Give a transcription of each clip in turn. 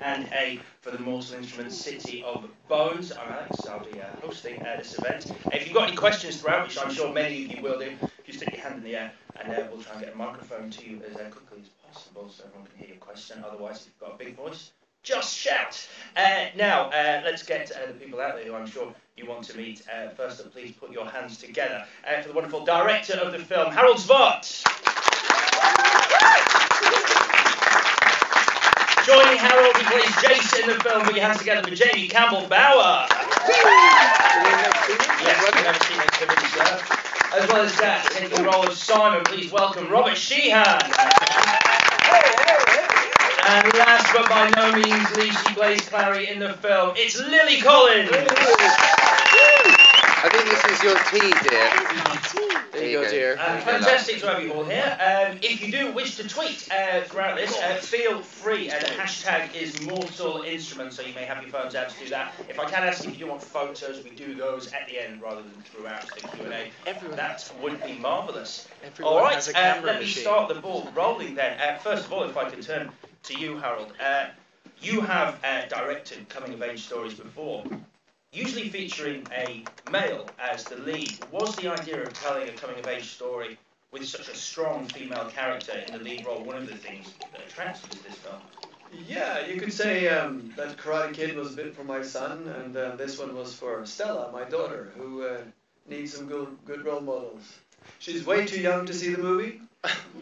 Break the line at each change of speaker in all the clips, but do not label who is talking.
and A for the Mortal Instruments City of Bones. I'm Alex, I'll be hosting this event. If you've got any questions throughout, which I'm sure many of you will do, if you stick your hand in the air, and we'll try and get a microphone to you as quickly as possible so everyone can hear your question. Otherwise, if you've got a big voice, just shout. Now, let's get the people out there who I'm sure you want to meet. First up, please put your hands together for the wonderful director of the film, Harald. Joining Harald, he plays Jason in the film. Put your hands together for Jamie Campbell-Bower. Yes, we have seen activity, sir. As well as that, taking the role of Simon, please welcome Robert Sheehan. And last but by no means least, she plays Clary in the film. It's Lily Collins.
I think this is your tea, dear.
There you go, dear.
Fantastic to have you all here. If you do wish to tweet throughout this, feel free. The hashtag is Mortal Instruments, so you may have your phones out to do that. If I can ask if you do want photos, we do those at the end rather than throughout the Q&A. That would be marvellous. All right, let me start the ball rolling then. First of all, if I could turn to you, Harald. You have directed coming-of-age stories before, usually featuring a male as the lead. Was the idea of telling a coming-of-age story with such a strong female character in the lead role one of the things that attracts you to this film?
Yeah, you could say that Karate Kid was a bit for my son, and this one was for Stella, my daughter, who needs some good role models. She's way too young to see the movie,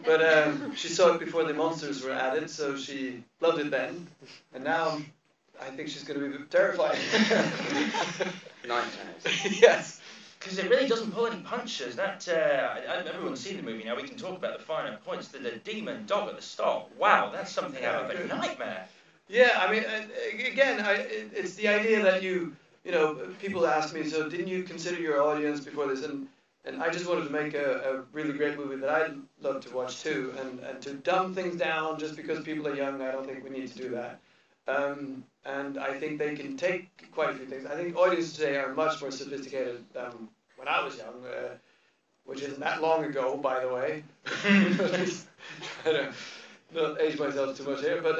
but she saw it before the monsters were added, so she loved it then, and now I think she's going to be terrified.
Nightmares.
Yes.
Because it really doesn't pull any punches. That everyone's seen the movie now. We can talk about the finer points. The demon dog at the start. Wow, that's something out of a nightmare.
Yeah, I mean, again, it's the idea that you know, people ask me, so didn't you consider your audience before this? And I just wanted to make a really great movie that I'd love to watch too. And to dumb things down just because people are young, I don't think we need to do that. And I think they can take quite a few things. I think audiences today are much more sophisticated than when I was young, which isn't that long ago, by the way. Try to not age myself too much here, but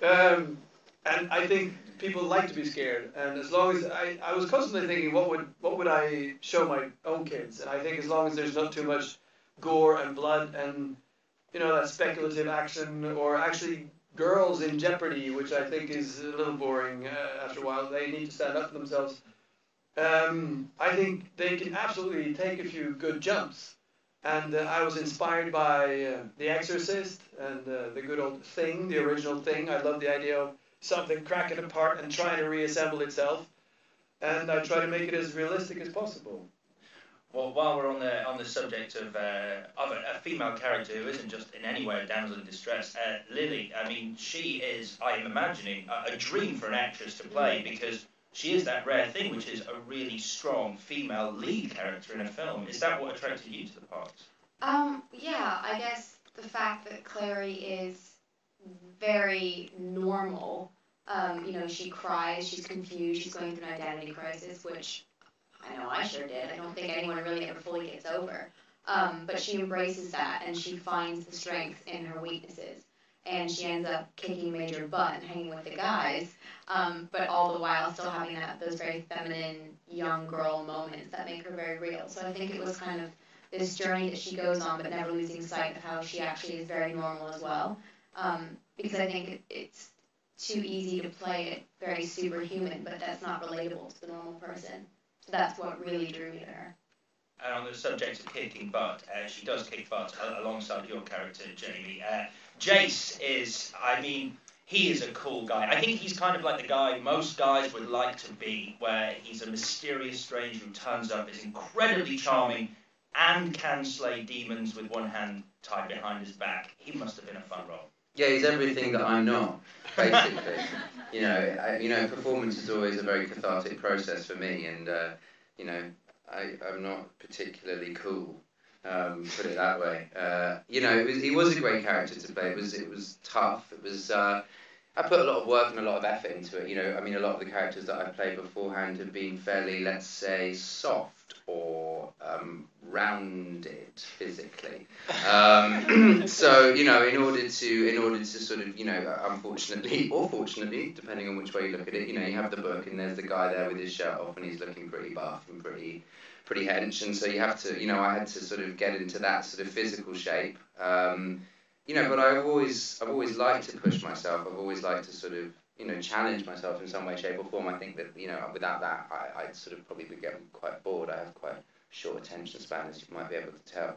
and I think people like to be scared. And as long as I was constantly thinking, what would I show my own kids? And I think as long as there's not too much gore and blood and that speculative action or actually girls in jeopardy, which I think is a little boring after a while. They need to stand up for themselves. I think they can absolutely take a few good jumps. And I was inspired by The Exorcist and the good old Thing, the original Thing. I love the idea of something cracking apart and trying to reassemble itself. And I try to make it as realistic as possible.
Well, while we're on the subject of a female character who isn't just in any way a damsel in distress, Lily, I mean, she is, I am imagining, a dream for an actress to play because she is that rare thing, which is a really strong female lead character in a film. Is that what attracted you to the part?
Yeah, I guess the fact that Clary is very normal. She cries, she's confused, she's going through an identity crisis, which I know I sure did. I don't think anyone really ever fully gets over. But she embraces that, and she finds the strength in her weaknesses. And she ends up kicking major butt and hanging with the guys, but all the while still having those very feminine, young girl moments that make her very real. So I think it was kind of this journey that she goes on, but never losing sight of how she actually is very normal as well. Because I think it's too easy to play it very superhuman, but that's not relatable to the normal person. So that's what really drew me to her.
And on the subject of kicking butt, she does kick butt alongside your character, Jamie. Jace is, I mean, he is a cool guy. I think he's kind of like the guy most guys would like to be, where he's a mysterious stranger who turns up, is incredibly charming, and can slay demons with one hand tied behind his back. He must have been a fun role.
Yeah, he's everything that I'm not, basically. Performance is always a very cathartic process for me, and I'm not particularly cool, put it that way. He was a great character to play. It was tough. It was I put a lot of work and a lot of effort into it. You know, I mean, a lot of the characters that I've played beforehand have been fairly, let's say, soft or rounded physically. So you know, in order to sort of, you know, unfortunately or fortunately, depending on which way you look at it, you know, you have the book and there's the guy there with his shirt off and he's looking pretty buff and pretty hench, and so you have to, you know, I had to sort of get into that sort of physical shape. You know, but I've always liked to push myself. I've always liked to sort of, you know, challenge myself in some way, shape or form. I think that, you know, without that, I'd sort of probably get quite bored. I have quite short attention span, as you might be able to tell.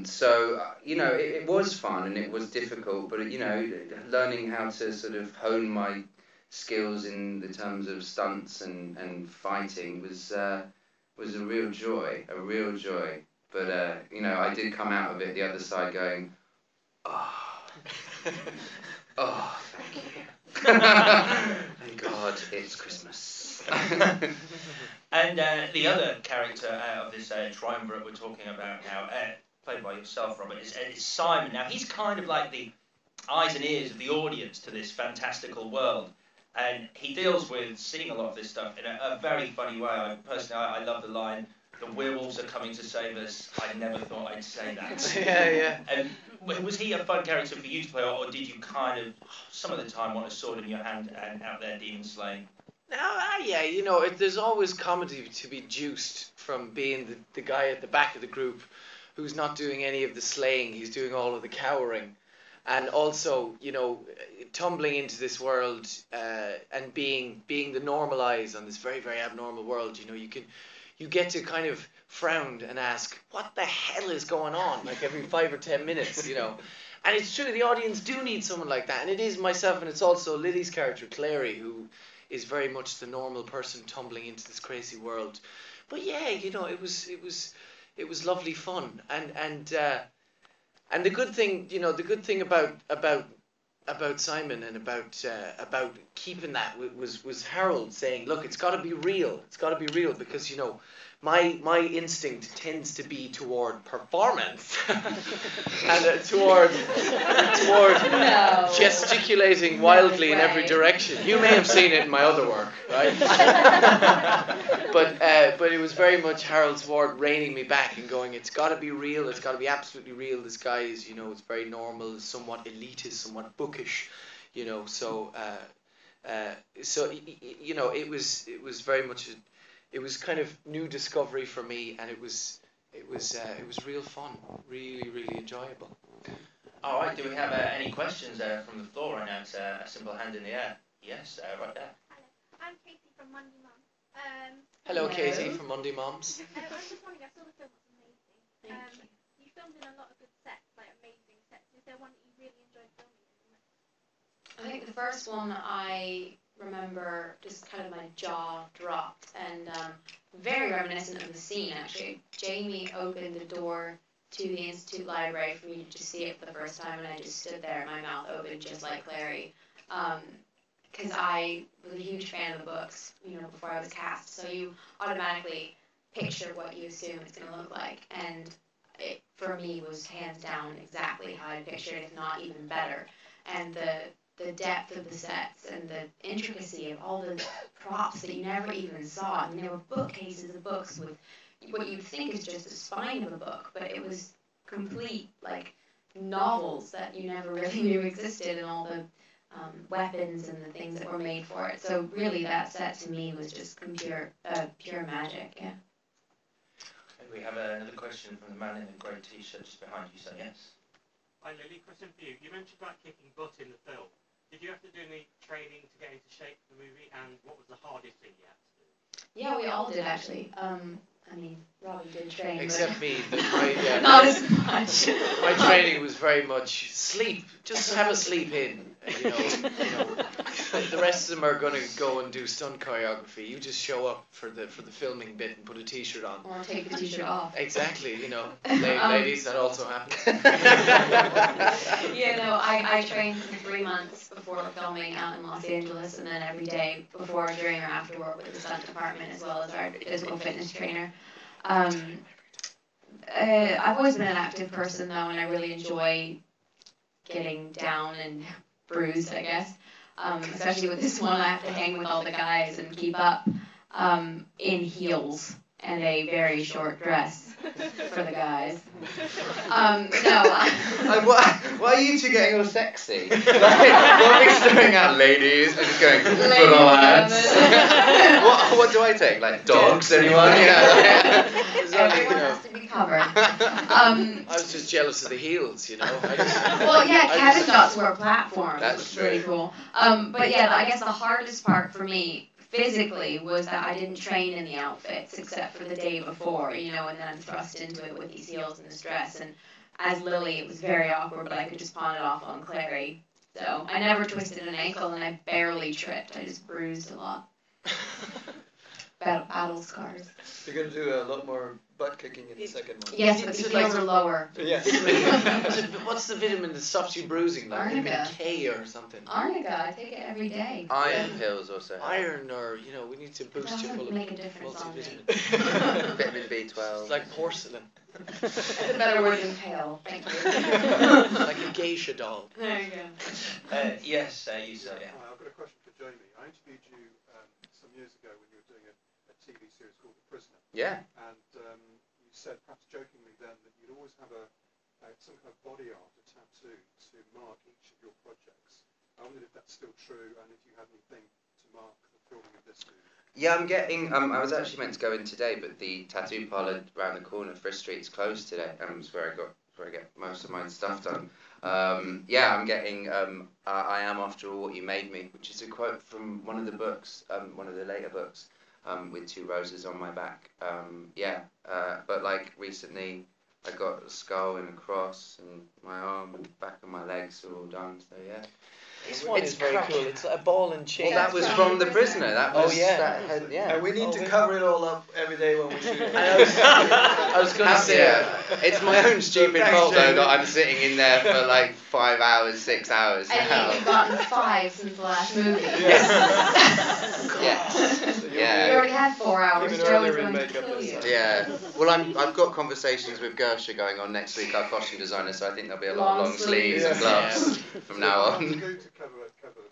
So, you know, it was fun and it was difficult, but, you know, learning how to sort of hone my skills in the terms of stunts and fighting was a real joy, But, you know, I did come out of it the other side going, oh, thank you. Thank God it's Christmas.
And the other character of this triumvirate we're talking about now, played by yourself, Robert, is Simon. Now, he's kind of like the eyes and ears of the audience to this fantastical world. And he deals with seeing a lot of this stuff in a very funny way. I love the line, "The werewolves are coming to save us. I never thought I'd say that."
Yeah.
And was he a fun character for you to play, or did you kind of, some of the time, want a sword in your hand and out there demon slaying?
Yeah, you know, there's always comedy to be juiced from being the guy at the back of the group who's not doing any of the slaying, he's doing all of the cowering. And also, you know, tumbling into this world and being the normal eyes on this very, very abnormal world, you know, you get to kind of frown and ask, what the hell is going on? Like every 5 or 10 minutes, you know. And it's true, the audience do need someone like that. And it is myself, and it's also Lily's character, Clary, who is very much the normal person tumbling into this crazy world. But yeah, you know, it was lovely fun. And the good thing, you know, about Simon and about keeping that was Harald saying, look, it's got to be real. It's got to be real because, you know, my instinct tends to be toward performance and toward gesticulating wildly in every direction. You may have seen it in my other work, right? But it was very much Harold's word reining me back and going, it's got to be real. It's got to be absolutely real. This guy is, you know, it's very normal, somewhat elitist, somewhat bookish, you know. So you know, it was very much. It was kind of new discovery for me, and it was real fun, really enjoyable.
All right, do we have any questions from the floor right now? It's a simple hand in the air. Yes, right there.
Hello, I'm Katie from Monday Mum.
Hello, Katie from Monday Moms.
I'm just wondering, I saw the film was amazing.
Thank you.
You filmed in a lot of good sets, like amazing sets. Is there one that you really enjoyed filming in the most?
I think the first one I remember just kind of my jaw dropped and very reminiscent of the scene actually. Jamie opened the door to the Institute Library for me to just see it for the first time and I just stood there, my mouth open just like Clary. Because I was a huge fan of the books, you know, before I was cast. So you automatically picture what you assume it's going to look like. And it, for me, was hands down exactly how I pictured it, if not even better. And the depth of the sets and the intricacy of all the props that you never even saw. I mean, there were bookcases of books with what you'd think is just the spine of a book, but it was complete, like, novels that you never really knew existed, and all the weapons and the things that were made for it. So really, that set to me was just pure magic. Yeah.
And we have another question from the man in the grey t-shirt just behind you. So yes.
Hi Lily, question for you. You mentioned about kicking butt in the film. Did you have to do any training to get into shape for the movie, and what was the hardest thing you had to do?
Yeah, we all did actually. I mean, Robbie did train,
Except me.
not as much.
My training was very much sleep. Just have a sleep in. You know, the rest of them are going to go and do stunt choreography. You just show up for the filming bit and put a t-shirt on.
Or take the t-shirt off.
Exactly, you know. Ladies, that also happens.
Yeah, no, I trained for 3 months before filming out in Los Angeles, and then every day before, during, or after work with the stunt department, as well as our physical fitness trainer. I've always been an active person though, and I really enjoy getting down and bruised, I guess. Especially with this one, I have to hang with all the guys and keep up in heels and a very short dress for the guys. No.
Why are you two getting all sexy? Like, what are we staring at, ladies? I'm just going, good lads. what do I take? Like dogs, anyone? Yeah.
Everyone has to be covered.
I was just jealous of the heels, you know.
Well, yeah, Kevin got to wear platforms.
That's
Which was really cool. But yeah, I guess the hardest part for me physically was that I didn't train in the outfits except for the day before, you know, and then I'm thrust into it with these heels and this dress. And as Lily, it was very awkward, but I could just pawn it off on Clary. So I never twisted an ankle, and I barely tripped. I just bruised a lot. Battle scars.
You're going to do a lot more butt kicking in the second one.
Yes, but the heels are lower.
Yes.
What's the vitamin that stops you bruising? Like vitamin K or something?
Arnica, I take it every day.
Iron pills also.
Iron, or you know, we need to boost you full of
make a difference on me.
multivitamin.
Vitamin B12.
It's like porcelain.
That's a better word than pale. Thank you.
Like a geisha doll.
There you go.
Yes, you sir. Yeah.
Hi, I've got a question for Jamie. I interviewed you some years ago when you were doing a TV series called The Prisoner.
Yeah.
And you said, perhaps jokingly then, that you'd always have some kind of body art, a tattoo, to mark each of your projects. I wondered if that's still true, and if you had anything to mark the filming of this movie.
Yeah, I'm getting. I was actually meant to go in today, but the tattoo parlour around the corner, Frisk Street's closed today. It's where I get most of my stuff done. Yeah, I'm getting. I am after all what you made me, which is a quote from one of the books, one of the later books, with 2 roses on my back. Yeah, but like recently, I got a skull and a cross, and my arm and back of my legs are all done. So yeah.
This one is very cool. It's a ball and chain.
Well, that was from The Prisoner. That was.
Oh yeah.
That had, yeah.
And we need to cover it all up every day when we shoot it.
I was going to say.
Yeah. It's my own stupid
Thanks,
fault though
Jamie.
that I'm sitting in there for like 5 hours, 6 hours.
I think you've gotten 5 since the last movie.
Yes.
So you'll
Yeah.
You already had 4 hours.
Even
Joe
earlier
was
in
going to
makeup
kill
this
you.
time.
Yeah. Well, I've got conversations with Gersha going on next week, our costume designer. So I think there'll be a lot of long sleeves and
Yes.
gloves from now
Hard to
on.
do to cover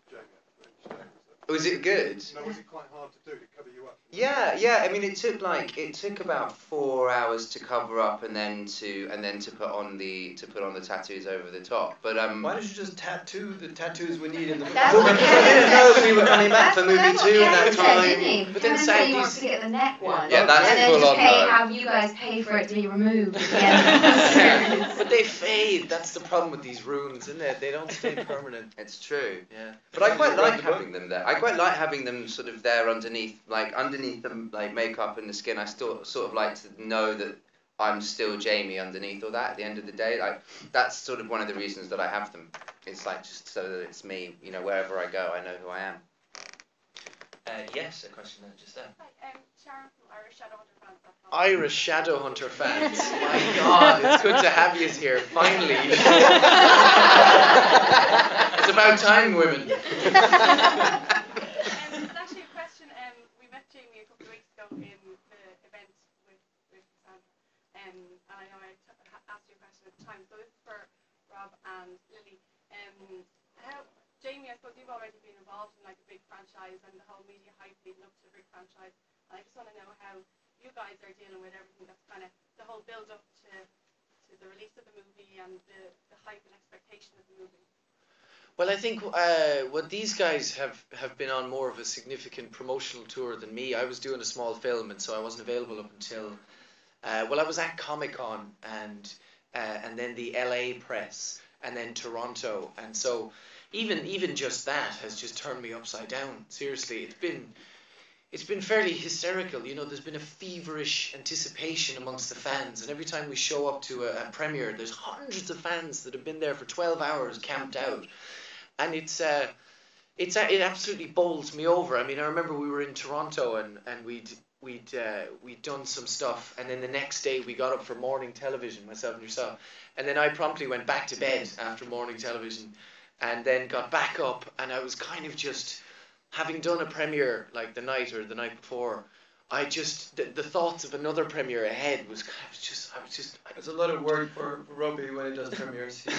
Jamie at the French
Was it good?
No, was it quite hard to do to cover you up?
Yeah. I mean, it took about 4 hours to cover up and then to put on the tattoos over the top. But
Why don't you just tattoo the tattoos we need in the
That's
Well,
what
because I didn't know if we were coming back
That's
for movie
what
2 at that
Kevin said, didn't
time.
he?
But then
Kevin said he
Saturdays-
wants to get the neck one.
Yeah, that's
and then
full
just
on though.
have you guys pay for it to be removed at the end of the series.
But they fade. That's the problem with these runes, isn't it? They don't stay permanent.
It's true.
Yeah.
But I quite
You read
like
the book?
having them there. I quite like having them sort of there underneath the like makeup and the skin. I still sort of like to know that I'm still Jamie underneath all that. At the end of the day, like that's sort of one of the reasons that I have them. It's like just so that it's me. You know, wherever I go, I know who I am.
Yes, a question just there.
Hi, Sharon from Irish Shadowhunter fans.
Irish Shadowhunter fans. My God, it's good to have you here. Finally. It's about time, women.
It's actually a question. We met Jamie a couple of weeks ago in the event with Sandra, and I know I asked you a question at the time. So this is for Rob and Lily. Jamie, I suppose you've already been involved in like a big franchise and the whole media hype leading up to a big franchise. And I just want to know how you guys are dealing with everything that's kind of the whole build up to the release of the movie and the hype and expectation of the movie.
Well, I think what these guys have been on more of a significant promotional tour than me. I was doing a small film, and so I wasn't available up until I was at Comic-Con and then the LA press and then Toronto, and so even just that has just turned me upside down. Seriously, it's been fairly hysterical. You know, there's been a feverish anticipation amongst the fans, and every time we show up to a premiere, there's hundreds of fans that have been there for 12 hours camped out. And it absolutely bowls me over. I mean, I remember we were in Toronto and we'd done some stuff, and then the next day we got up for morning television, myself and yourself, and then I promptly went back to bed after morning television, and then got back up, and I was kind of just having done a premiere like the night before. the thoughts of another premiere ahead was
It's a lot of work for Robbie when he does premieres. He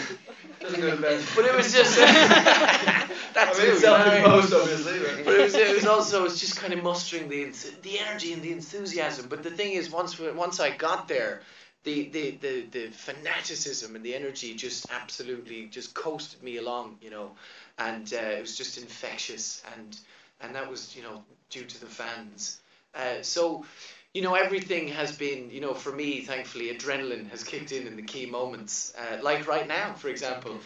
doesn't go to bed.
But it was just that too,
it's self-imposed, obviously.
But it was also just kind of mustering the energy and the enthusiasm. But the thing is, once I got there, the fanaticism and the energy just absolutely just coasted me along, and it was just infectious, and that was due to the fans. So everything has been, for me, thankfully, adrenaline has kicked in the key moments, like right now, for example.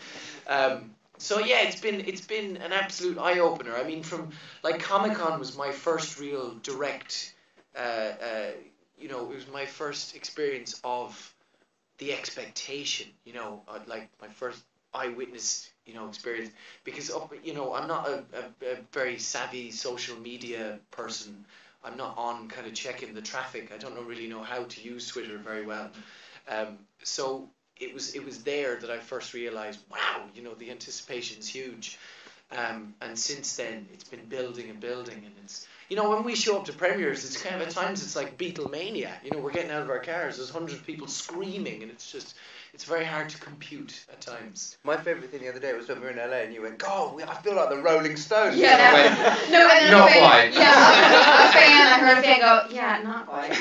So yeah, it's been an absolute eye opener. I mean, from like Comic-Con was my first real direct, it was my first experience of the expectation. Like my first eyewitness, experience, because I'm not a very savvy social media person. I'm not on kind of checking the traffic. I don't really know how to use Twitter very well. So it was there that I first realized, wow, the anticipation's huge. And since then, it's been building and building. And it's, when we show up to premieres, it's kind of, at times, it's like Beatlemania. We're getting out of our cars, there's hundreds of people screaming, and it's very hard to compute at times.
My favourite thing the other day was when we were in LA and you went, God, I feel like the Rolling Stones.
Yeah,
and I went,
not
quite.
Yeah, I heard a fan go, yeah, not quite.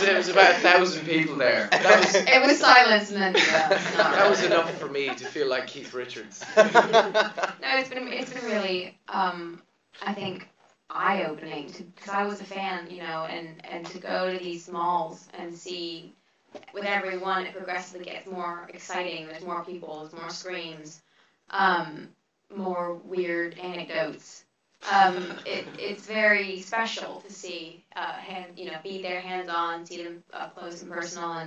There was about 1,000 people there.
It was silence, and then
that was enough for me to feel like Keith Richards.
No, it's been really, I think, eye-opening, because I was a fan, and to go to these malls and see, with every one, it progressively gets more exciting. There's more people, there's more screams, more weird anecdotes. It's very special to see, be there hands-on, see them up close and personal,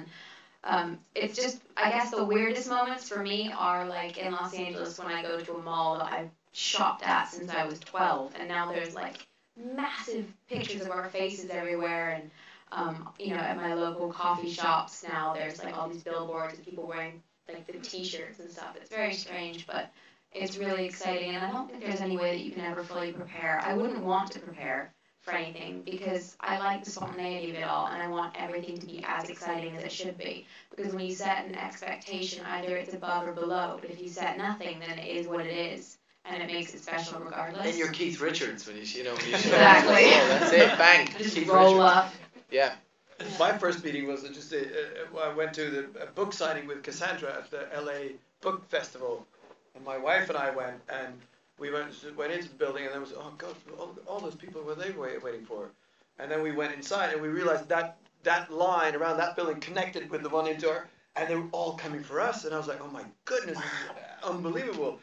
and it's just, I guess the weirdest moments for me are like in Los Angeles when I go to a mall that I've shopped at since I was 12, and now there's like massive pictures of our faces everywhere, and at my local coffee shops now there's like all these billboards of people wearing like the t-shirts and stuff. It's very strange, but it's really exciting, and I don't think there's any way that you can ever fully prepare. I wouldn't want to prepare for anything because I like the spontaneity of it all, and I want everything to be as exciting as it should be. Because when you set an expectation, either it's above or below, but if you set nothing, then it is what it is, and it makes it special regardless.
And you're Keith Richards when you show
exactly.
Oh, that's it, bang.
Just
Keith
roll
Richards.
up.
Yeah.
My first meeting was I went to a book signing with Cassandra at the LA Book Festival, and my wife and I went, and we went into the building, and there was, oh God, all those people, what were they waiting for? And then we went inside, and we realized that line around that building connected with the one into our, and they were all coming for us, and I was like, oh my goodness, this is unbelievable.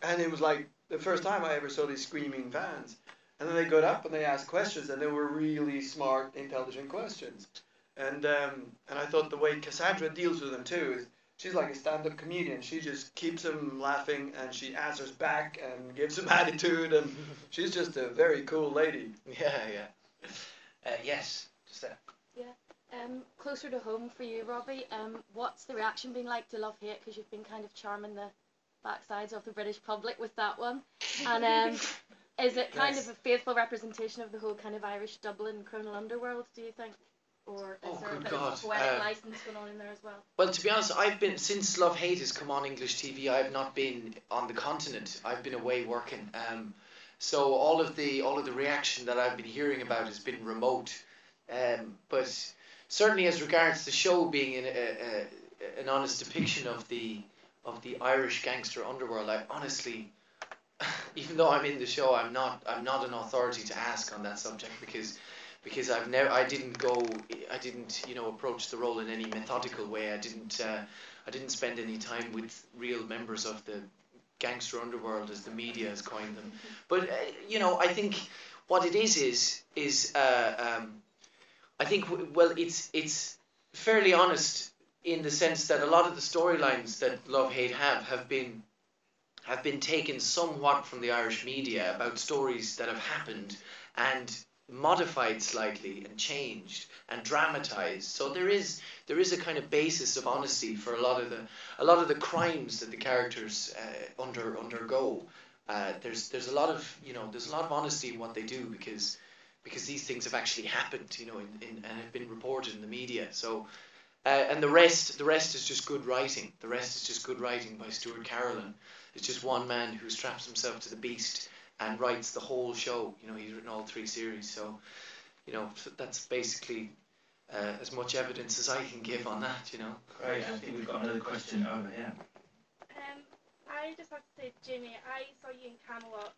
And it was like the first time I ever saw these screaming fans. And then they got up and they asked questions, and they were really smart, intelligent questions. And I thought the way Cassandra deals with them too is she's like a stand-up comedian. She just keeps them laughing, and she answers back and gives them attitude, and she's just a very cool lady.
Yeah.
Yes, just there.
Yeah. Closer to home for you, Robbie. What's the reaction been like to Love Hate? Because you've been kind of charming the backsides of the British public with that one. And is it kind of a faithful representation of the whole kind of Irish Dublin criminal underworld, do you think? Or is there a bit of a poetic license going on in there as well?
Well, to be honest, since Love Hate has come on English TV, I've not been on the continent. I've been away working. So all of the reaction that I've been hearing about has been remote. But certainly as regards the show being an honest depiction of the Irish gangster underworld, I honestly, even though I'm in the show, I'm not an authority to ask on that subject because I didn't approach the role in any methodical way. I didn't spend any time with real members of the gangster underworld, as the media has coined them. But I think what it is I think it's fairly honest in the sense that a lot of the storylines that Love Hate have been taken somewhat from the Irish media about stories that have happened and modified slightly and changed and dramatized. So there is a kind of basis of honesty for a lot of the crimes that the characters undergo. There's a lot of honesty in what they do because because these things have actually happened, you know, and have been reported in the media. So, and the rest is just good writing. The rest is just good writing by Stuart Carolyn. It's just one man who straps himself to the beast and writes the whole show. You know, he's written all 3 series. So, you know, that's basically as much evidence as I can give on that, you know.
Great. I think we've got another question over here.
I just have to say, Jamie, I saw you in Camelot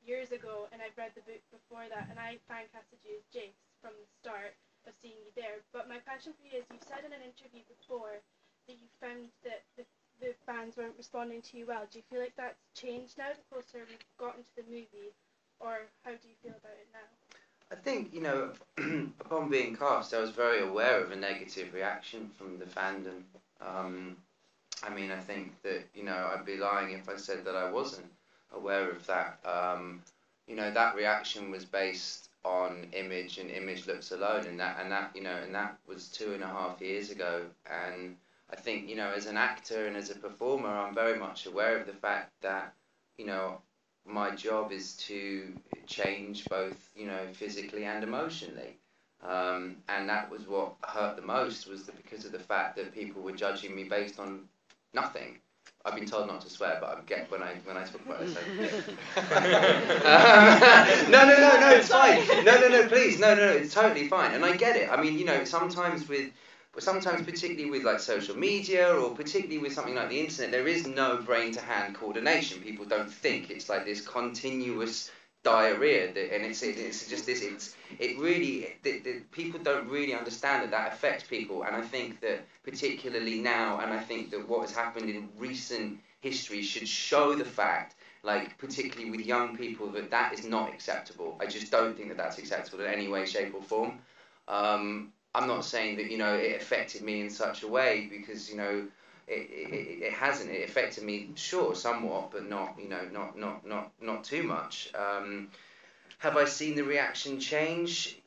years ago, and I've read the book before that, and I fan casted you as Jace from the start of seeing you there. But my question for you is, you've said in an interview before that you found that the fans weren't responding to you well. Do you feel like that's changed now the closer we've gotten to the movie, or how do you feel about it now?
I think, you know, upon being cast, I was very aware of a negative reaction from the fandom. I mean, I think that, you know, I'd be lying if I said that I wasn't aware of that. You know, that reaction was based on image and image looks alone, and that you know, and that was 2.5 years ago. And I think, you know, as an actor and as a performer, I'm very much aware of the fact that, you know, my job is to change both, you know, physically and emotionally. And that was what hurt the most, was that because of the fact that people were judging me based on nothing. I've been told not to swear, but I get when I talk about it. So. No, it's fine. No, please, no, it's totally fine, and I get it. I mean, you know, sometimes particularly with like social media, or particularly with something like the internet, there is no brain-to-hand coordination. People don't think. It's like this continuous diarrhea, and it's just this. People don't really understand that affects people, and I think that particularly now, and I think that what has happened in recent history should show the fact, like particularly with young people, that is not acceptable. I just don't think that that's acceptable in any way, shape, or form. I'm not saying that, you know, it affected me in such a way, because, you know, it hasn't. It affected me, sure, somewhat, but not, you know, not too much. Have I seen the reaction change?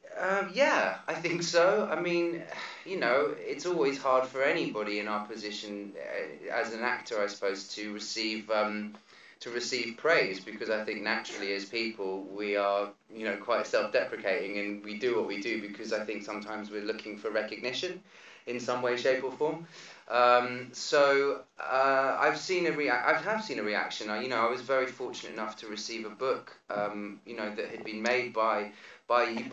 Yeah, I think so. I mean, you know, it's always hard for anybody in our position as an actor, I suppose, to receive praise, because I think naturally as people we are, you know, quite self-deprecating, and we do what we do because I think sometimes we're looking for recognition in some way, shape, or form. I have seen a reaction. You know, I was very fortunate enough to receive a book, you know, that had been made by you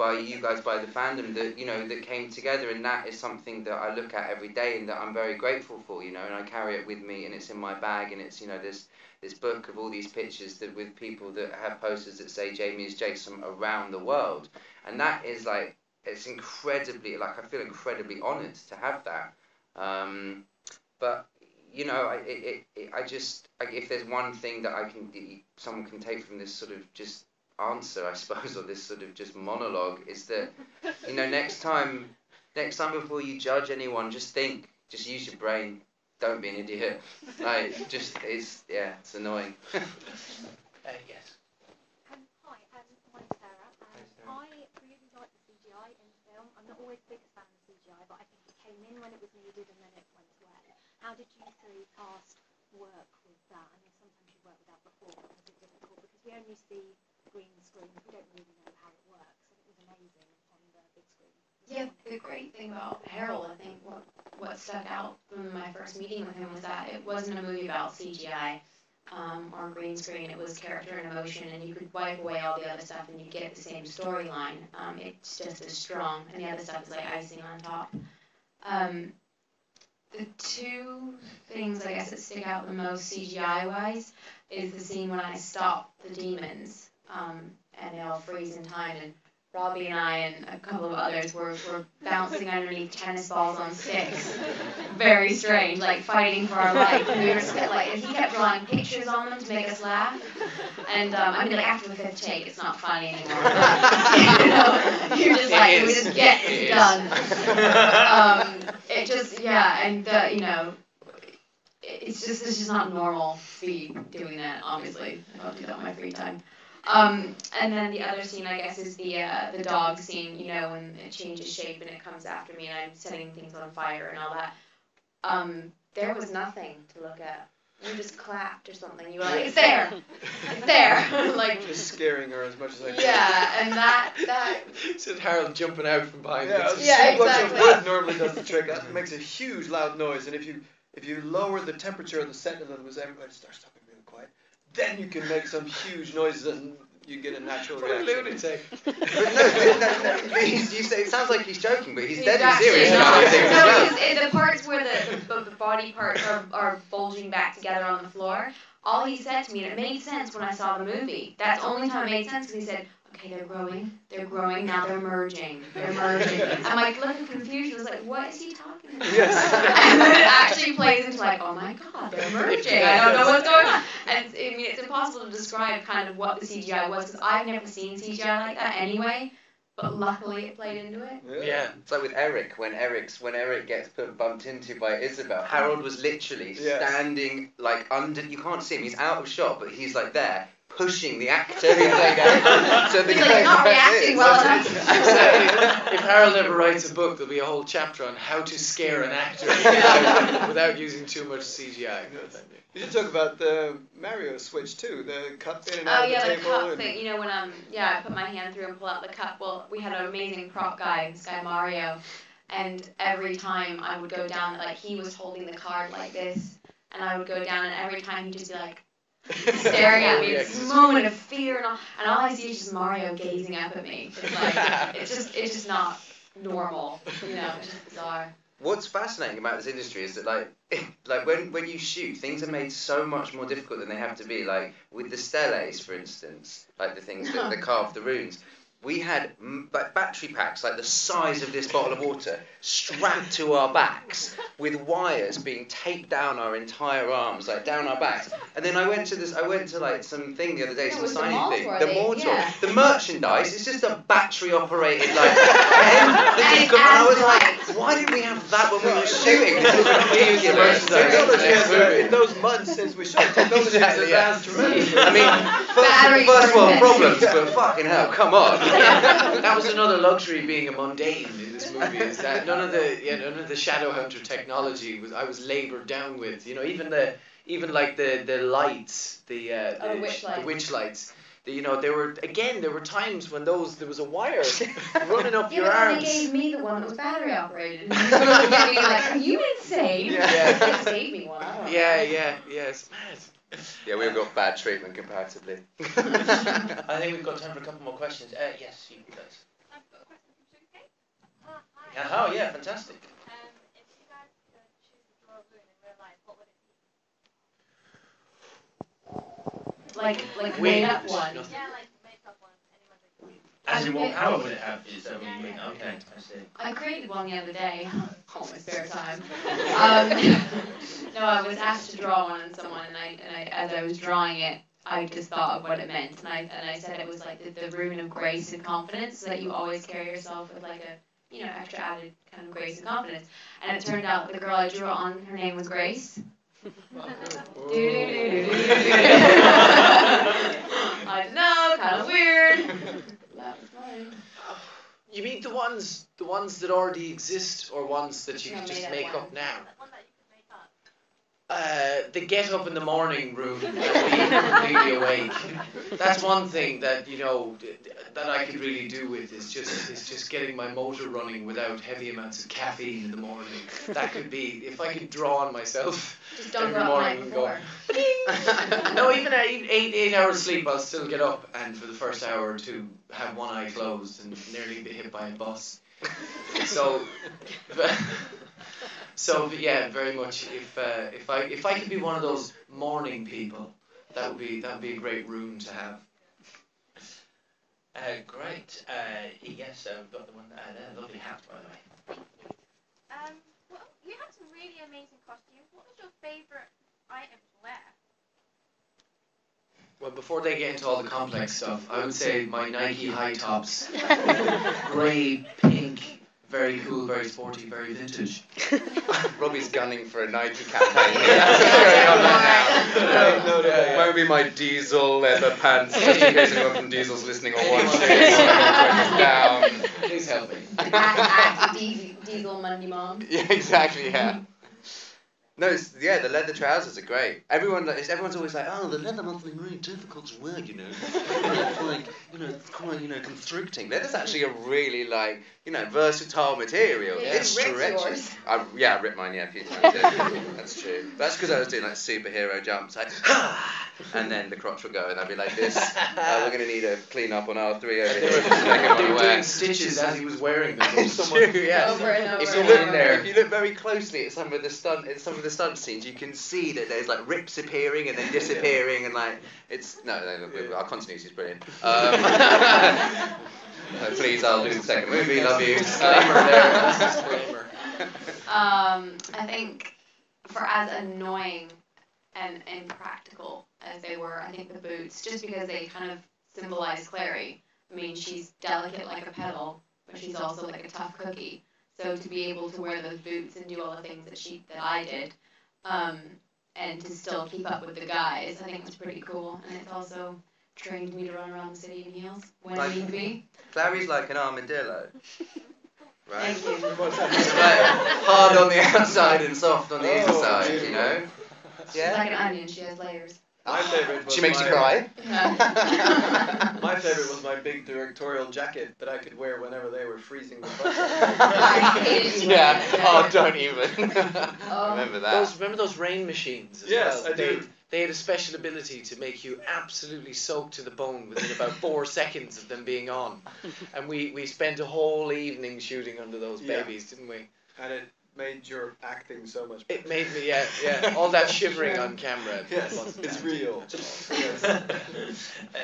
guys, by the fandom, that, you know, that came together, and that is something that I look at every day and that I'm very grateful for, you know, and I carry it with me, and it's in my bag, and it's, you know, this book of all these pictures that with people that have posters that say Jamie is Jason around the world, and that is like, it's incredibly, like, I feel incredibly honoured to have that. But you know, I just, if there's one thing that someone can take from this sort of just answer, I suppose, or this sort of just monologue, is that, you know, next time before you judge anyone, just use your brain. Don't be an idiot. Like, it's annoying.
Yes.
Hi, my name's Sarah, and I really like the CGI in the film. I'm not always the biggest fan of CGI, but I think it came in when it was needed and then it went away. How did you 3 cast work with that? I know sometimes you work with that before, but it's a bit difficult because we only see green screens. We don't really know how it works, and it was amazing on the big screen.
Yeah, the great thing about Harald, I think what stuck out from my first meeting with him was that it wasn't a movie about CGI or green screen. It was character and emotion, and you could wipe away all the other stuff and you get the same storyline. It's just as strong, and the other stuff is like icing on top. The 2 things, I guess, that stick out the most CGI-wise is the scene when I stop the demons, and they all freeze in time, and Robbie and I and a couple of others were bouncing underneath tennis balls on sticks. Very strange, like fighting for our life. And we were he kept drawing pictures on them to make us laugh. And I mean, like after the 5th take, it's not funny anymore. But, you know, you're just like, we just get this done. It just, and you know, it's just not normal to be doing that. Obviously, I don't do that in my free time. And then the other scene, I guess, is the dog scene, you know, when it changes shape and it comes after me and I'm setting things on fire and all that. There was nothing to look at you just clapped or something. You were like, it's there, it's there. Like,
Just scaring her as much as I could.
yeah, and that.
Said Harald jumping out from behind.
Yeah,
the-
Yeah,
a bunch of
exactly.
wood normally does the trick. It makes a huge loud noise, and if you lower the temperature of the set a little bit, everybody starts talking really quiet. Then you can make some huge noises, and you get a natural
What a
reaction.
lunatic.
But no, you say it sounds like he's joking, but he's deadly
actually
serious
not.
about these things as
No,
well.
because the parts where the body parts are bulging back together on the floor, all he said to me, and it made sense when I saw the movie. That's the only time it made sense, because he said, okay, they're growing, now they're merging. I'm like, looking confused. I was like, what is he talking about?
Yes.
And then it actually plays into like, oh my god, they're merging. I don't know what's going on. And I mean, it's impossible to describe kind of what the CGI was, because I've never seen CGI like that anyway. But luckily, it played into it.
Yeah.
It's like with Eric, when Eric gets bumped into by Isabel, Harold was literally
Yes.
standing like under, you can't see him, he's out of shot, but he's like there, pushing the actor who played Eric. So the
He's like, "You're not reacting well enough."
If Harald ever writes a book, there'll be a whole chapter on how to scare an actor without using too much CGI.
You should talk about the Mario switch too, the cup in and out
Oh
of
yeah,
the
the
table.
cup
and
thing. You know when I put my hand through and pull out the cup. Well, we had an amazing prop guy, this guy Mario, and every time I would go down, like he was holding the card like this, and I would go down, and every time he'd just be like staring at me,
Yeah,
this moment of fear, and all I see is just Mario gazing up at me. It's like it's just not normal. You know, it's just bizarre.
What's fascinating about this industry is that like when you shoot, things are made so much more difficult than they have to be. Like with the steles, for instance, like the things that carve the runes. We had like battery packs like the size of this bottle of water strapped to our backs with wires being taped down our entire arms, like down our backs. And then I went to like some thing the other day,
Yeah,
some
with the
signing
mall
thing.
store,
The
they-
mall store.
yeah.
The merchandise is just a battery operated like pen that you've got, and I was like, why didn't we have that when we were shooting? This is ridiculous.
Technology has, in those months since we shot, technology has advanced tremendously.
I mean,
Batteries
first
were
world
invented.
problems, but fucking hell, come on.
That was another luxury being a mundane in this movie, is that none of the Shadowhunter technology I was laboured down with. You know, even like the lights, the
witch lights.
witch lights. You know, there were times when there was a wire running up
Yeah,
your
but then
arms.
they gave me the one that was battery operated. And he was looking at me like, are you insane?
Yeah.
They just gave me one. I don't know.
Yeah, it's mad.
Yeah, we've got bad treatment comparatively.
I think we've got time for a couple more questions. Yes, you guys.
I've got a question from Sugarcane. Hi.
Oh, yeah, fantastic.
If you guys could choose to draw a Boon in real life, what would it be?
Like
Wait,
made up one.
Yeah, like makeup one, anyone that you
As in, what power would it have? Is that what you mean? Okay, I see.
I created one the other day, all my spare time. No, I was asked to draw one on someone, and I as I was drawing it, I just thought of what it meant, and I said it was like the rune of grace and confidence, so that you always carry yourself with like a extra added kind of grace and confidence. And it turned out the girl I drew on, her name was Grace. I know, kind of weird. That was fine.
You mean the ones that already exist, or ones that you
No,
could just
made up
make
ones.
up now?
one that you could make up.
The get up in the morning room and be completely awake. That's one thing that that I could really do with is just getting my motor running without heavy amounts of caffeine in the morning. That could be, if I could draw on myself
Just don't
every
go out the
morning
night
and go.
before.
No, even at 8 hours sleep, I'll still get up and for the first hour or two have one eye closed and nearly be hit by a bus. So yeah, very much. If I could be one of those morning people, that would be a great rune to have.
Great. Yes, we've got the one there. Lovely hat, by the way.
Well, you have some really amazing costumes. What was your favourite item to wear?
Well, before they get into all the complex stuff, I would say my Nike high tops, grey, pink, very cool, very sporty, very vintage.
Robbie's gunning for a Nike campaign. That's what's going on right now.
No.
Won't be my diesel leather pants, just in case anyone from Diesel's listening or watching. Down.
Please help me.
At Diesel Monday Mom.
Yeah, exactly. Yeah. No, the leather trousers are great. Everyone's always like, oh, the leather must be really difficult to wear, you know. It's like, it's quite, constricting. Leather's actually a really, versatile material.
Yeah,
It stretches. I ripped mine, a few times. Yeah. That's true. That's because I was doing, superhero jumps, and then the crotch would go, and I'd be like this. We're going to need a clean up on R3 over here.
They were doing stitches as he was wearing them.
It's true, yeah.
Over and over.
If you look very closely at some of the stunt scenes, you can see that there's rips appearing and then disappearing, and our continuity is brilliant. Please, I'll do the second movie. Love you.
Disclaimer.
I think for as annoying and impractical as they were, I think the boots, just because they kind of symbolize Clary. I mean, she's delicate like a petal, but she's also like a tough cookie. So to be able to wear those boots and do all the things that I did, and to still keep up with the guys, I think was pretty cool. And it's also trained me to run around the city in heels when I need to be.
Clary's like an armadillo. Right?
Thank you.
It's hard on the outside and soft on the inside,
She's like an onion, she has layers.
My favorite was
She makes you cry.
My favorite was my big directorial jacket that I could wear whenever they were freezing the bus.
I hated you.
Yeah. Oh, don't even.
Oh.
Remember that.
Remember those rain machines as
Yes,
well?
I do.
They had a special ability to make you absolutely soaked to the bone within about 4 seconds of them being on. And we spent a whole evening shooting under those babies, didn't we?
And it made your acting so much better.
It made me, all that shivering on camera.
Yes, it's real.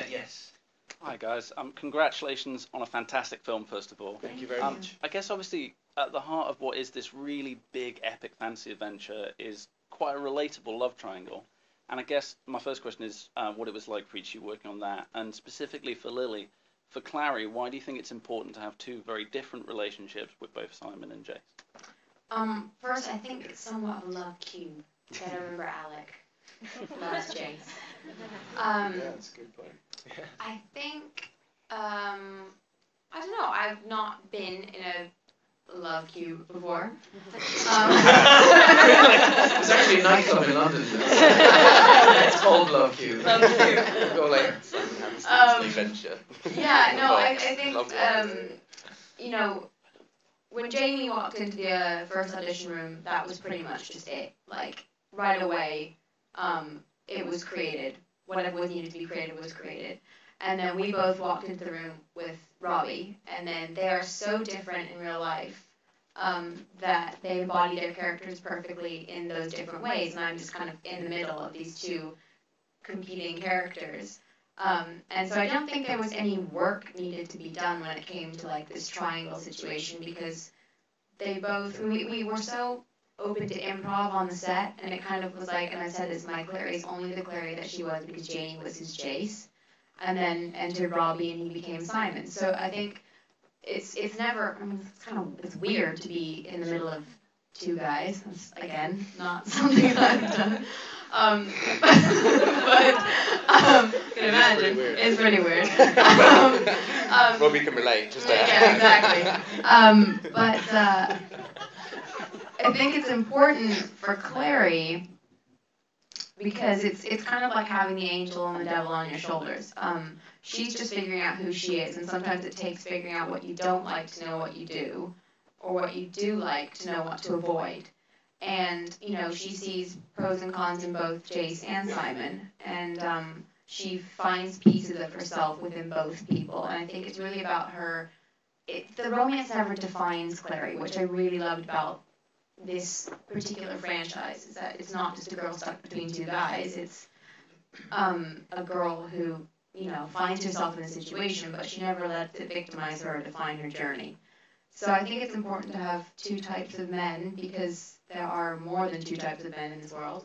Yes.
Hi guys, congratulations on a fantastic film first of all.
Thank you very much.
I guess obviously at the heart of what is this really big epic fantasy adventure is quite a relatable love triangle. And I guess my first question is what it was like for each of you working on that, and specifically for Lily, for Clary, why do you think it's important to have two very different relationships with both Simon and Jace?
First, I think it's somewhat of a love cube. Gotta remember Alec. Loves Jace.
That's a good point.
I think, I don't know, I've not been in a love cube before.
It's actually a nightclub in London. It's called Love Cube.
Love cube.
Go adventure.
Yeah, no, I think, when Jamie walked into the first audition room, that was pretty much just it. Right away, it was created. Whatever was needed to be created was created. And then we both walked into the room with Robbie, and then they are so different in real life that they embody their characters perfectly in those different ways, and I'm just kind of in the middle of these two competing characters. And so I don't think there was any work needed to be done when it came to this triangle situation, because they both, we were so open to improv on the set, and it kind of was and I said this, my Clary is only the Clary that she was because Janie was his Jace, and then entered Robbie and he became Simon. So I think it's never, it's weird to be in the middle of two guys. That's, again, not something that I've done. Can imagine. It's pretty weird.
Robbie can relate, just there.
Yeah, exactly. I think it's important for Clary because it's kind of like having the angel and the devil on your shoulders. She's just figuring out who she is, and sometimes it takes figuring out what you don't like to know what you do, or what you do like to know what to avoid. And, she sees pros and cons in both Jace and Simon, and she finds pieces of herself within both people, and I think it's really about her. The romance never defines Clary, which I really loved about this particular franchise, is that it's not just a girl stuck between two guys, it's a girl who, finds herself in a situation, but she never lets it victimize her or define her journey. So I think it's important to have two types of men, because there are more than two types of men in this world.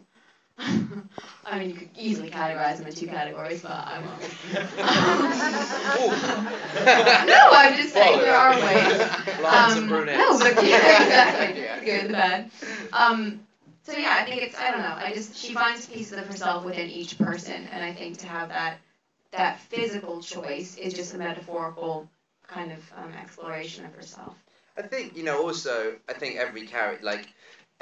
I mean, you could easily categorize them in two categories, but I won't. No, I'm just saying there are ways.
Blondes and brunettes.
No, but yeah, exactly. The good, the bad. So yeah, I think I don't know. She finds pieces of herself within each person, and I think to have that physical choice is just a metaphorical kind of exploration of herself.
I think, also, I think every character,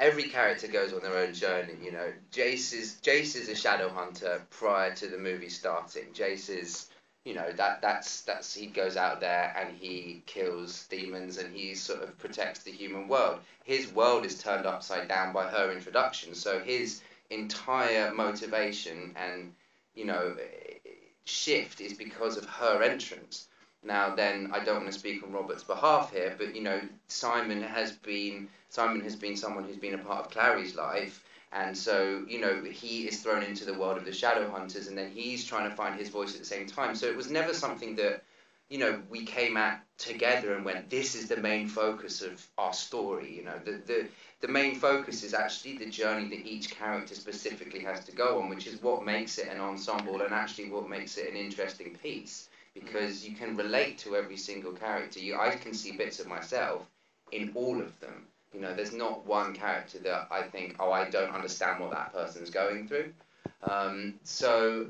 every character goes on their own journey. You know, Jace is a shadow hunter prior to the movie starting. Jace is, you know, that's he goes out there and he kills demons and he sort of protects the human world. His world is turned upside down by her introduction. So his entire motivation and, you know, shift is because of her entrance. Now then, I don't want to speak on Robert's behalf here, but you know, Simon has been someone who's been a part of Clary's life, and so you know, he is thrown into the world of the Shadow Hunters, and then he's trying to find his voice at the same time. So it was never something that, you know, we came at together and went, this is the main focus of our story. You know, the main focus is actually the journey that each character specifically has to go on, which is what makes it an ensemble and actually what makes it an interesting piece. Because you can relate to every single character. I can see bits of myself in all of them. You know, there's not one character that I think, oh, I don't understand what that person's going through. So,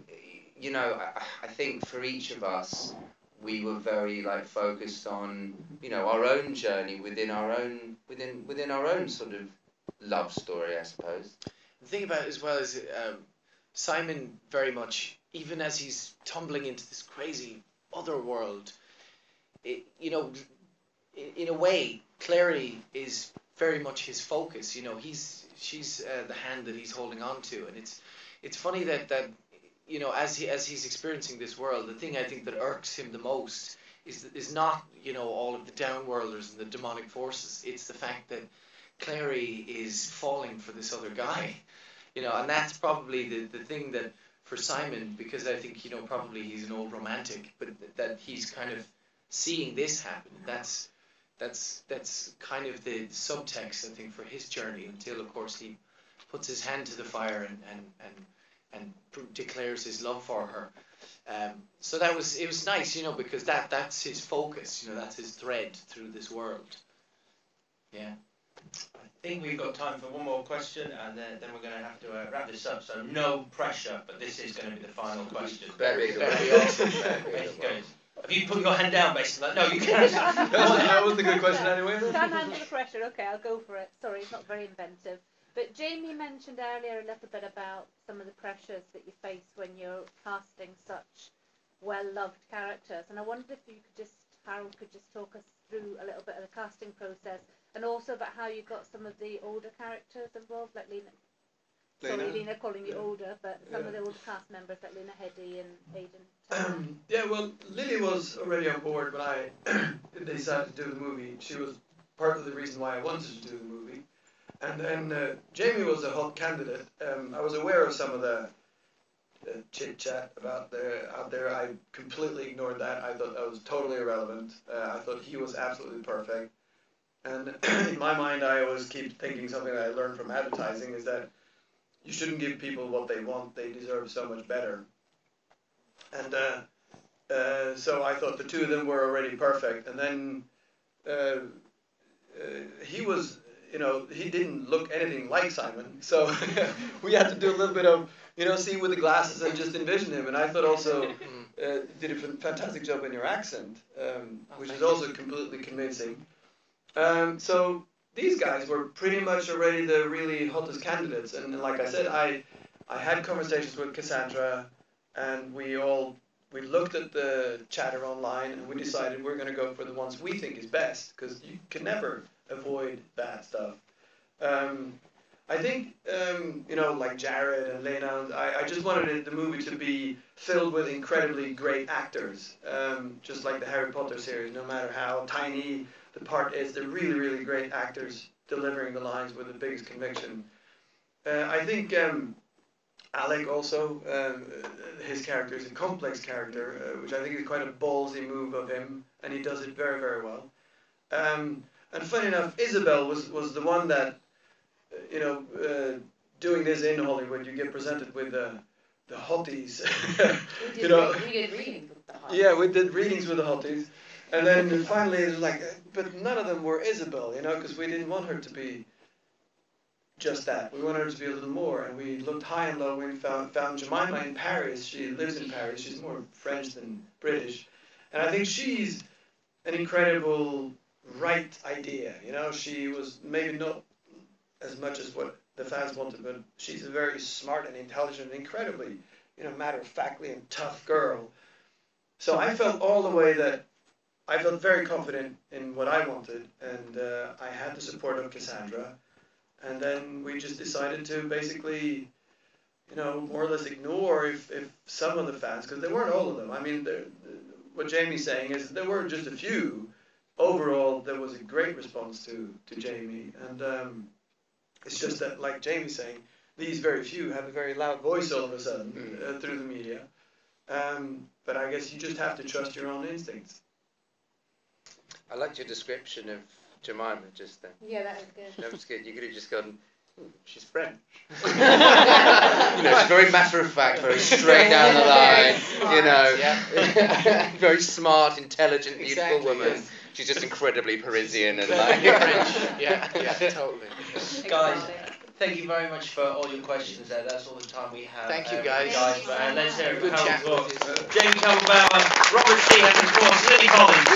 you know, I think for each of us, we were very like focused on, you know, our own journey within our own sort of love story, I suppose.
The thing about it as well is Simon very much, even as he's tumbling into this crazy other world, you know, in a way, Clary is very much his focus. You know, she's the hand that he's holding on to, and it's funny that you know, as he's experiencing this world, the thing I think that irks him the most is not, you know, all of the downworlders and the demonic forces. It's the fact that Clary is falling for this other guy, you know, and that's probably the thing that, for Simon, because I think, you know, probably he's an old romantic, but that he's kind of seeing this happen. That's kind of the subtext, I think, for his journey, until of course he puts his hand to the fire and declares his love for her. So it was nice, you know, because that's his focus, you know, that's his thread through this world. Yeah.
I think we've got time for one more question, and then we're going to have to wrap this up. So no pressure, but this is going to be the final question.
Very awesome.
Have you put your hand down, basically? Like, no, you can't.
That was a good question anyway.
Can't handle the pressure. Okay, I'll go for it. Sorry, it's not very inventive. But Jamie mentioned earlier a little bit about some of the pressures that you face when you're casting such well-loved characters. And I wondered if Harald could just talk us through a little bit of the casting process, and also about how you got some of the older characters involved, like Lena. Sorry, Lena calling you older, but some of the older cast members like Lena Headey and Aidan.
Yeah, well, Lily was already on board when I decided to do the movie. She was part of the reason why I wanted to do the movie. And then Jamie was a hot candidate. I was aware of some of the chit-chat about out there. I completely ignored that. I thought that was totally irrelevant. I thought he was absolutely perfect. And in my mind, I always keep thinking something that I learned from advertising is that you shouldn't give people what they want. They deserve so much better. And so I thought the two of them were already perfect. And then he was, you know, he didn't look anything like Simon. So we had to do a little bit of, you know, see with the glasses and just envision him. And I thought also did a fantastic job in your accent, which is also completely convincing. So these guys were pretty much already the really hottest candidates, and like I said, I had conversations with Cassandra, and we looked at the chatter online, and we decided we're going to go for the ones we think is best, because you can never avoid that stuff. I think, you know, like Jared and Lena, I just wanted the movie to be filled with incredibly great actors, just like the Harry Potter series, no matter how tiny the part is, they're really, really great actors delivering the lines with the biggest conviction. I think Alec also, his character is a complex character, which I think is quite a ballsy move of him, and he does it very, very well. And funny enough, Isabel was the one that, you know, doing this in Hollywood, you get presented with the hotties.
We did readings with the hotties.
Yeah, we did readings with the hotties. And then finally, it was like, but none of them were Isabel, you know, because we didn't want her to be just that. We wanted her to be a little more, and we looked high and low. We found Jemima in Paris. She lives in Paris. She's more French than British. And I think she's an incredible right idea, you know. She was maybe not as much as what the fans wanted, but she's a very smart and intelligent, incredibly, matter-of-factly and tough girl. So I felt all the way that I felt very confident in what I wanted, and I had the support of Cassandra, and then we just decided to basically, more or less ignore if some of the fans, because they weren't all of them. I mean, what Jamie's saying is there were just a few. Overall, there was a great response to Jamie, and it's just that, like Jamie's saying, these very few have a very loud voice all of a sudden through the media. But I guess you just have to trust your own instincts.
I liked your description of Jemima just then.
Yeah, that was good.
That was good. You could have just gone, she's French. She's very matter of fact, very straight down the line. Very smart, intelligent, beautiful woman. Yes. She's just incredibly Parisian and like
French. Yeah, totally.
Guys, thank you very much for all your questions there. That's all the time we have.
Thank you, guys.
Let's hear it
Good
from
chat
Harald,
with you.
Jamie Campbell-Bowen, Robert C. and of course Lily Collins.